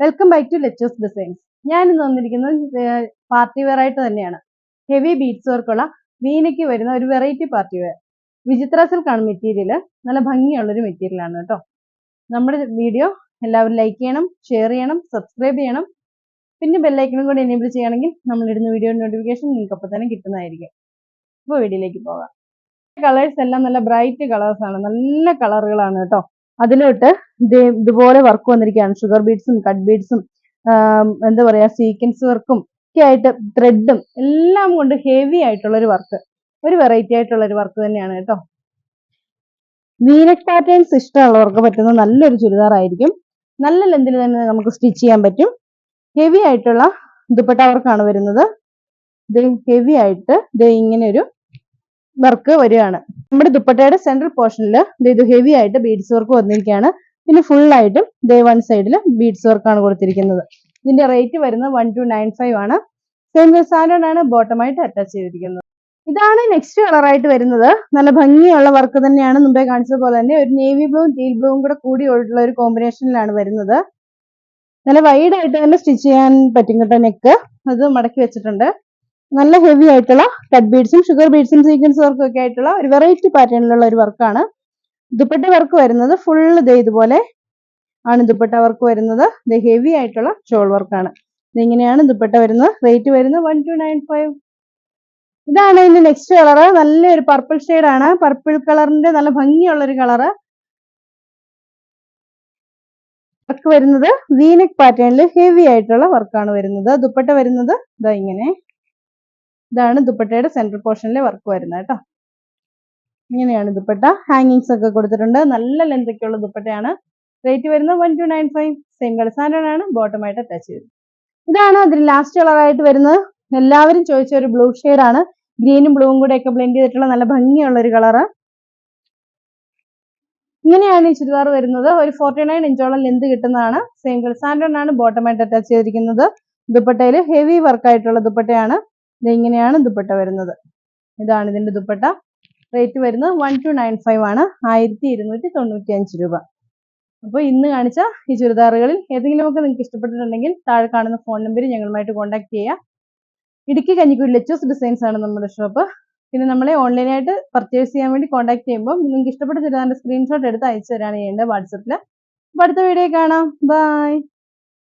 Welcome back to Lechu's designs. ഞാൻ ഇന്ന് വന്നിരിക്കുന്നത് പാർട്ടി വെയർ ആയിട്ട് തന്നെയാണ്. ഹെവി ബീഡ്സ് വർക്കുള്ള വീനയ്ക്ക് വരുന്ന ഒരു വെറൈറ്റി പാർട്ടി വെയർ. വിചിത്ര സിൽക്കാണ് മെറ്റീരിയൽ. നല്ല ഭംഗിയുള്ളൊരു മെറ്റീരിയൽ ആണ് കേട്ടോ. നമ്മുടെ വീഡിയോ എല്ലാവരും ലൈക്ക് ചെയ്യണം, ഷെയർ ചെയ്യണം, സബ്സ്ക്രൈബ് ചെയ്യണം. പിന്നെ ബെല്ലൈക്കണും കൂടി എനേബിൾ ചെയ്യുകയാണെങ്കിൽ നമ്മളിടുന്ന വീഡിയോ നോട്ടിഫിക്കേഷൻ നിങ്ങൾക്ക് അപ്പോൾ തന്നെ കിട്ടുന്നതായിരിക്കും. ഇപ്പോൾ വീഡിയോയിലേക്ക് പോകാം. കളേഴ്സ് എല്ലാം നല്ല ബ്രൈറ്റ് കളേഴ്സ് ആണ്, നല്ല കളറുകളാണ് കേട്ടോ. അതിലോട്ട് ഇതുപോലെ വർക്ക് വന്നിരിക്കുകയാണ്. ഷുഗർ ബീഡ്സും കട്ട് ബീഡ്സും എന്താ പറയാ സീക്വൻസ് വർക്കും ഒക്കെ ആയിട്ട് ത്രെഡും എല്ലാം കൊണ്ട് ഹെവി ആയിട്ടുള്ള ഒരു വർക്ക്, ഒരു വെറൈറ്റി ആയിട്ടുള്ള ഒരു വർക്ക് തന്നെയാണ് കേട്ടോ. വീനക് പാറ്റേൺസ് ഇഷ്ടമുള്ളവർക്ക് പറ്റുന്ന നല്ലൊരു ചുരിദാർ ആയിരിക്കും. നല്ല ലെന്തിൽ തന്നെ നമുക്ക് സ്റ്റിച്ച് ചെയ്യാൻ പറ്റും. ഹെവി ആയിട്ടുള്ള ദുപ്പട്ട വർക്കാണ് വരുന്നത്. ഹെവി ആയിട്ട് ഇങ്ങനെ ഒരു വർക്ക് വരികയാണ്. നമ്മുടെ ദുപ്പട്ടയുടെ സെൻട്രൽ പോർഷനിൽ ഇത് ഹെവി ആയിട്ട് ബീഡ്സ് വർക്ക് വന്നിരിക്കുകയാണ്. പിന്നെ ഫുൾ ആയിട്ടും വൺ സൈഡിൽ ബീഡ്സ് വർക്കാണ് കൊടുത്തിരിക്കുന്നത്. ഇതിന്റെ റേറ്റ് വരുന്നത് 1295 ആണ്. സെയിം സാൻഡേർഡ് ആണ് ബോട്ടമായിട്ട് അറ്റാച്ച് ചെയ്തിരിക്കുന്നത്. ഇതാണ് നെക്സ്റ്റ് കളറായിട്ട് വരുന്നത്. നല്ല ഭംഗിയുള്ള വർക്ക് തന്നെയാണ്. മുമ്പേ കാണിച്ചത് പോലെ തന്നെ ഒരു നേവി ബ്ലൂവും ടീൽ ബ്ലൂവും കൂടെ കൂടി ഉള്ള ഒരു കോമ്പിനേഷനിലാണ് വരുന്നത്. നല്ല വൈഡ് ആയിട്ട് തന്നെ സ്റ്റിച്ച് ചെയ്യാൻ പറ്റും കേട്ടോ. നെക്ക് അത് മടക്കി വെച്ചിട്ടുണ്ട്. നല്ല ഹെവി ആയിട്ടുള്ള കട്ട് ബീഡ്സും ഷുഗർ ബീഡ്സും സീക്വൻസ് വർക്കും ഒക്കെ ആയിട്ടുള്ള ഒരു വെറൈറ്റി പാറ്റേണിലുള്ള ഒരു വർക്കാണ്. ദുപ്പട്ട വർക്ക് വരുന്നത് ഫുള്ള് ഇതുപോലെ ആണ് ദുപ്പട്ട വർക്ക് വരുന്നത്. ഹെവി ആയിട്ടുള്ള ഷോൾ വർക്കാണ്. ഇങ്ങനെയാണ് ദുപ്പട്ട വരുന്നത്. റേറ്റ് വരുന്നത് 1295. ഇതാണ് ഇതിന്റെ നെക്സ്റ്റ് കളറ്. നല്ലൊരു പർപ്പിൾ ഷെയ്ഡാണ്. പർപ്പിൾ കളറിന്റെ നല്ല ഭംഗിയുള്ള ഒരു കളറ്. വർക്ക് വരുന്നത് വീനക് പാറ്റേണിൽ ഹെവി ആയിട്ടുള്ള വർക്കാണ് വരുന്നത്. ദുപ്പട്ട വരുന്നത് ഇങ്ങനെ. ഇതാണ് ദുപ്പട്ടയുടെ സെൻട്രൽ പോർഷനിലെ വർക്ക് വരുന്നത് കേട്ടോ. ഇങ്ങനെയാണ് ദുപ്പട്ട. ഹാങ്ങിങ്സ് ഒക്കെ കൊടുത്തിട്ടുണ്ട്. നല്ല ലെന്ത് ഒക്കെ ഉള്ള ദുപ്പട്ടയാണ്. റേറ്റ് വരുന്നത് 1295. സെയിം കളർ സാൻഡേർഡ് ആണ് ബോട്ടമായിട്ട് അറ്റാച്ച് ചെയ്തത്. ഇതാണ് അതിൽ ലാസ്റ്റ് കളറായിട്ട് വരുന്നത്. എല്ലാവരും ചോദിച്ച ഒരു ബ്ലൂ ആണ്. ഗ്രീനും ബ്ലൂവും കൂടെ ഒക്കെ ബ്ലെൻഡ് ചെയ്തിട്ടുള്ള നല്ല ഭംഗിയുള്ള ഒരു കളറ്. ഇങ്ങനെയാണ് ഈ ചുരിദാർ വരുന്നത്. ഒരു 49 ഇഞ്ചോളം ലെന്ത് കിട്ടുന്നതാണ്. സെയിം കളർ സാൻഡേർഡ് ആണ് ബോട്ടമായിട്ട് അറ്റാച്ച് ചെയ്തിരിക്കുന്നത്. ദുപ്പട്ടയിൽ ഹെവി വർക്ക് ആയിട്ടുള്ള ദുപ്പട്ടയാണ്. ഇങ്ങനെയാണ് ദുപ്പട്ട വരുന്നത്. ഇതാണ് ഇതിന്റെ ദുപ്പട്ട. റേറ്റ് വരുന്നത് 1295 ആണ്. 1295 രൂപ. അപ്പോൾ ഇന്ന് കാണിച്ച ഈ ചുരിദാറുകളിൽ ഏതെങ്കിലുമൊക്കെ നിങ്ങൾക്ക് ഇഷ്ടപ്പെട്ടിട്ടുണ്ടെങ്കിൽ താഴെ കാണുന്ന ഫോൺ നമ്പറിൽ ഞങ്ങളുമായിട്ട് കോൺടാക്ട് ചെയ്യുക. ഇടുക്കി കഞ്ഞിക്കുഴി ലെച്ചേഴ്സ് ഡിസൈൻസ് ആണ് നമ്മുടെ ഷോപ്പ്. പിന്നെ നമ്മളെ ഓൺലൈനായിട്ട് പർച്ചേസ് ചെയ്യാൻ വേണ്ടി കോൺടാക്ട് ചെയ്യുമ്പോൾ നിങ്ങൾക്ക് ഇഷ്ടപ്പെട്ട ചുരിദാറിന്റെ സ്ക്രീൻഷോട്ട് എടുത്ത് അയച്ചു തരാണ് ചെയ്യേണ്ടത് വാട്സപ്പിൽ. അപ്പോൾ അടുത്ത വീഡിയോ കാണാം. ബൈ.